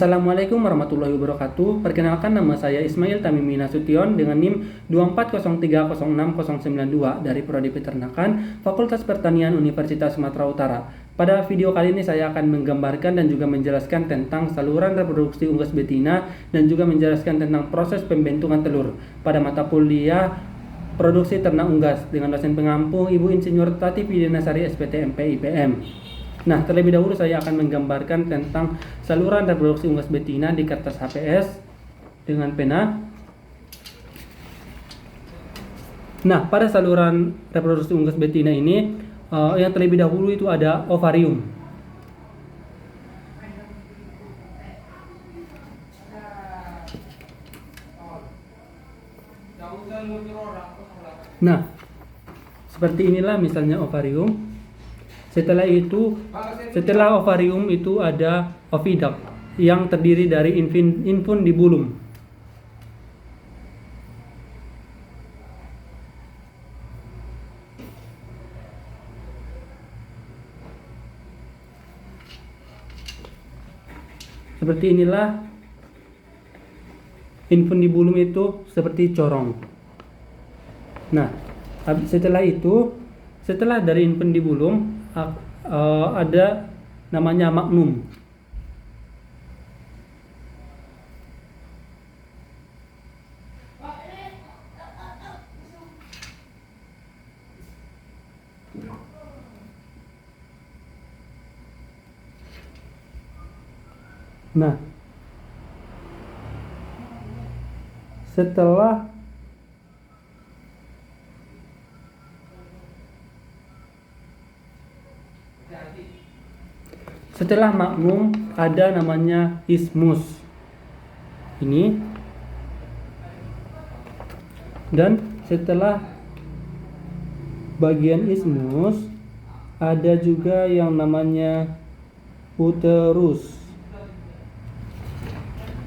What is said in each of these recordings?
Assalamualaikum warahmatullahi wabarakatuh. Perkenalkan, nama saya Ismail Tamimi Nasution dengan NIM 240306092 dari Prodi Peternakan, Fakultas Pertanian Universitas Sumatera Utara. Pada video kali ini saya akan menggambarkan dan juga menjelaskan tentang saluran reproduksi unggas betina dan juga menjelaskan tentang proses pembentukan telur pada mata kuliah Produksi Ternak Unggas dengan dosen pengampu Ibu Insinyur Tati Widyanasari SPT MP IPM. Nah, terlebih dahulu saya akan menggambarkan tentang saluran reproduksi unggas betina di kertas HPS dengan pena. Nah, pada saluran reproduksi unggas betina ini, yang terlebih dahulu itu ada ovarium. Nah, seperti inilah misalnya ovarium. Setelah ovarium itu ada oviduct yang terdiri dari infundibulum. Seperti inilah infundibulum itu seperti corong. Nah, setelah dari infundibulum ada namanya magnum. Nah, setelah magnum ada namanya isthmus ini, dan setelah bagian isthmus ada juga yang namanya uterus.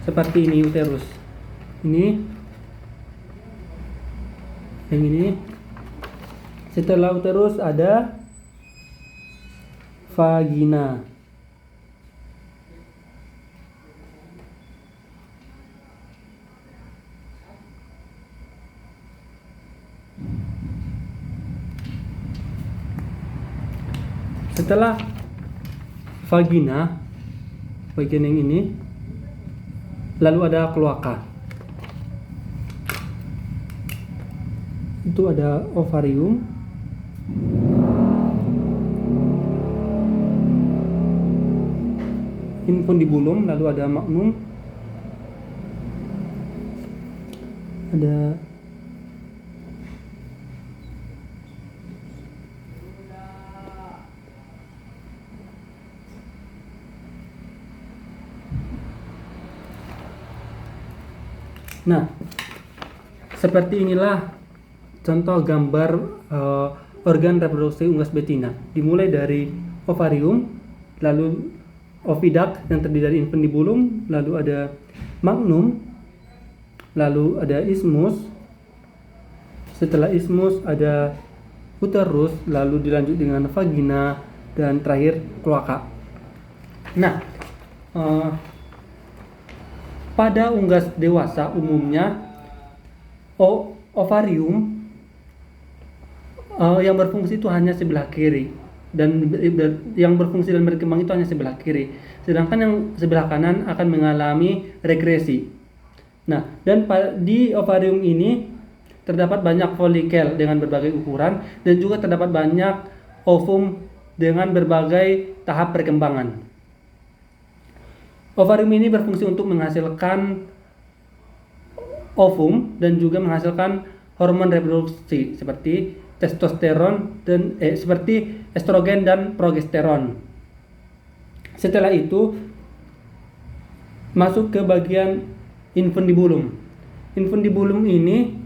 Seperti ini uterus. Yang ini. Setelah uterus ada vagina. Setelah vagina, bagian yang ini, lalu ada kloaka. Itu ada ovarium, infundibulum, lalu ada magnum, ada Nah, seperti inilah contoh gambar organ reproduksi unggas betina. Dimulai dari ovarium, lalu oviduct yang terdiri dari infundibulum, lalu ada magnum, lalu ada isthmus. Setelah isthmus ada uterus, lalu dilanjut dengan vagina, dan terakhir kloaka. Nah, pada unggas dewasa umumnya ovarium yang berfungsi itu hanya sebelah kiri, dan yang berfungsi dan berkembang itu hanya sebelah kiri, sedangkan yang sebelah kanan akan mengalami regresi. Nah, dan di ovarium ini terdapat banyak folikel dengan berbagai ukuran, dan juga terdapat banyak ovum dengan berbagai tahap perkembangan. Ovarium ini berfungsi untuk menghasilkan ovum dan juga menghasilkan hormon reproduksi seperti testosteron dan seperti estrogen dan progesteron. Setelah itu masuk ke bagian infundibulum. Infundibulum ini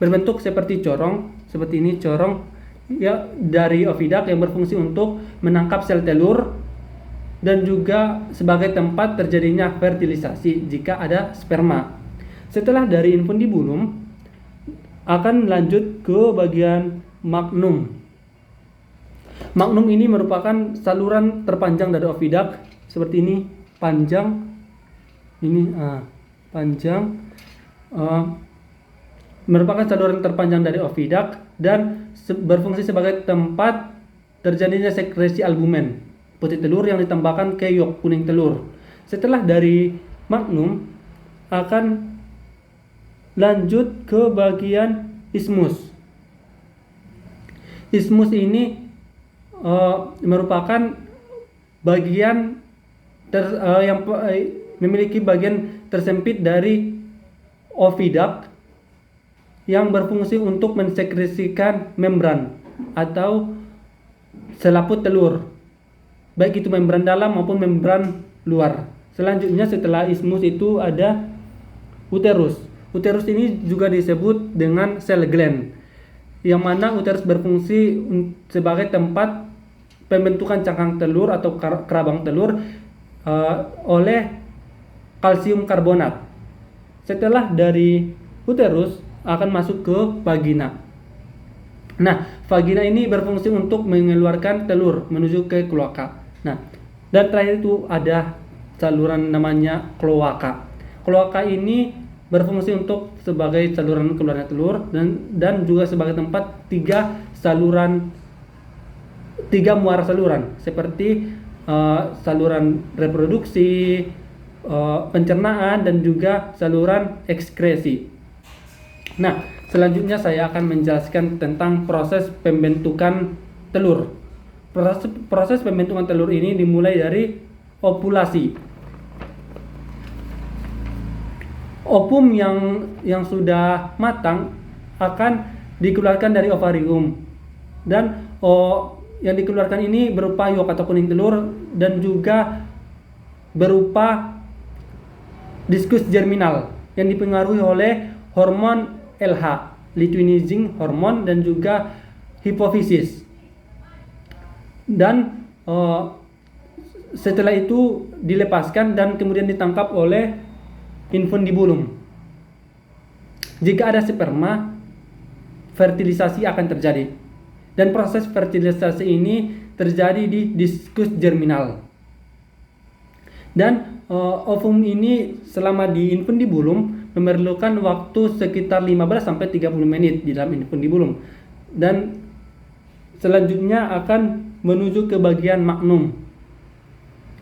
berbentuk seperti corong, seperti ini corong ya, dari oviduct yang berfungsi untuk menangkap sel telur dan juga sebagai tempat terjadinya fertilisasi jika ada sperma. Setelah dari infundibulum akan lanjut ke bagian magnum. Magnum ini merupakan saluran terpanjang dari oviduct, seperti ini, panjang ini panjang, merupakan saluran terpanjang dari oviduct dan berfungsi sebagai tempat terjadinya sekresi albumen putih telur yang ditambahkan ke yolk kuning telur. Setelah dari magnum akan lanjut ke bagian isthmus. Isthmus ini merupakan bagian yang memiliki bagian tersempit dari oviduct yang berfungsi untuk mensekresikan membran atau selaput telur, baik itu membran dalam maupun membran luar. Selanjutnya setelah isthmus itu ada uterus. Uterus ini juga disebut dengan cell gland, yang mana uterus berfungsi sebagai tempat pembentukan cangkang telur atau kerabang telur oleh kalsium karbonat. Setelah dari uterus akan masuk ke vagina. Nah, vagina ini berfungsi untuk mengeluarkan telur menuju ke kloaka. Nah, dan terakhir itu ada saluran namanya kloaka. Kloaka ini berfungsi untuk sebagai saluran keluarnya telur dan juga sebagai tempat tiga muara saluran seperti saluran reproduksi, pencernaan, dan juga saluran ekskresi. Nah, selanjutnya saya akan menjelaskan tentang proses pembentukan telur. Proses pembentukan telur ini dimulai dari ovulasi. Ovum yang sudah matang akan dikeluarkan dari ovarium, dan yang dikeluarkan ini berupa yolk atau kuning telur dan juga berupa diskus germinal yang dipengaruhi oleh hormon LH, luteinizing hormone, dan juga hipofisis. Dan setelah itu dilepaskan dan kemudian ditangkap oleh infundibulum. Jika ada sperma, fertilisasi akan terjadi. Dan proses fertilisasi ini terjadi di diskus germinal. Dan ovum ini selama di infundibulum memerlukan waktu sekitar 15-30 menit di dalam infundibulum, dan selanjutnya akan menuju ke bagian magnum.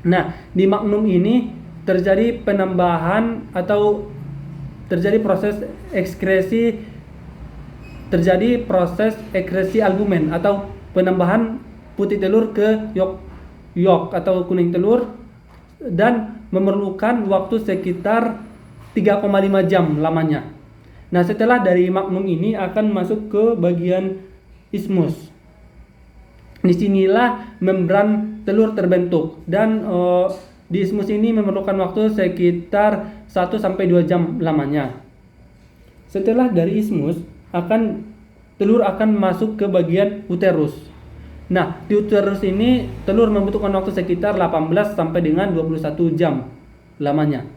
Nah, di magnum ini terjadi penambahan atau terjadi proses ekskresi albumen atau penambahan putih telur ke yolk atau kuning telur, dan memerlukan waktu sekitar 3,5 jam lamanya. Nah, setelah dari magnum ini akan masuk ke bagian isthmus. Disinilah membran telur terbentuk, dan di isthmus ini memerlukan waktu sekitar 1-2 jam lamanya. Setelah dari isthmus telur akan masuk ke bagian uterus. Nah, di uterus ini telur membutuhkan waktu sekitar 18 sampai dengan 21 jam lamanya.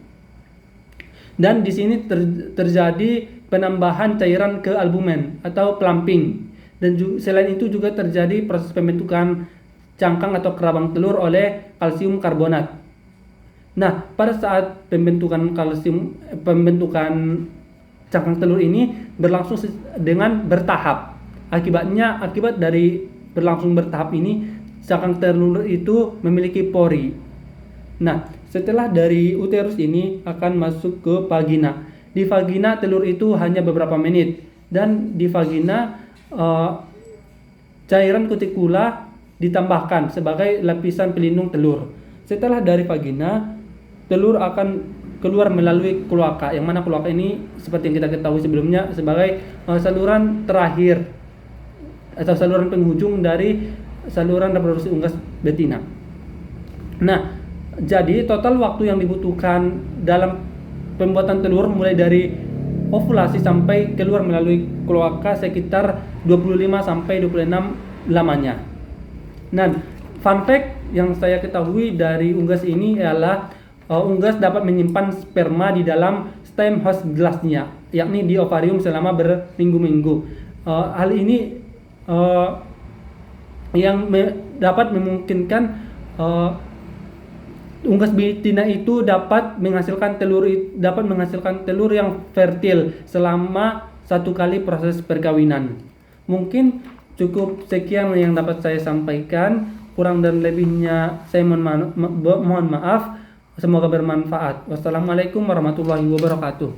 Dan di sini terjadi penambahan cairan ke albumen atau plumping, dan selain itu juga terjadi proses pembentukan cangkang atau kerabang telur oleh kalsium karbonat. Nah, pada saat pembentukan cangkang telur ini berlangsung dengan bertahap. Akibat dari berlangsung bertahap ini, cangkang telur itu memiliki pori. Nah, setelah dari uterus ini akan masuk ke vagina. Di vagina telur itu hanya beberapa menit, dan di vagina cairan kutikula ditambahkan sebagai lapisan pelindung telur. Setelah dari vagina, telur akan keluar melalui kloaka, yang mana kloaka ini seperti yang kita ketahui sebelumnya sebagai saluran terakhir atau saluran penghujung dari saluran reproduksi unggas betina. Nah, jadi total waktu yang dibutuhkan dalam pembuatan telur mulai dari ovulasi sampai keluar melalui kloaka sekitar 25-26 lamanya. Nah, fun fact yang saya ketahui dari unggas ini adalah unggas dapat menyimpan sperma di dalam stem host glassnya, yakni di ovarium selama berminggu-minggu. Hal ini yang dapat memungkinkan unggas betina itu dapat menghasilkan telur yang fertil selama 1 kali proses perkawinan. Mungkin cukup sekian yang dapat saya sampaikan. Kurang dan lebihnya saya mohon maaf. Semoga bermanfaat. Wassalamualaikum warahmatullahi wabarakatuh.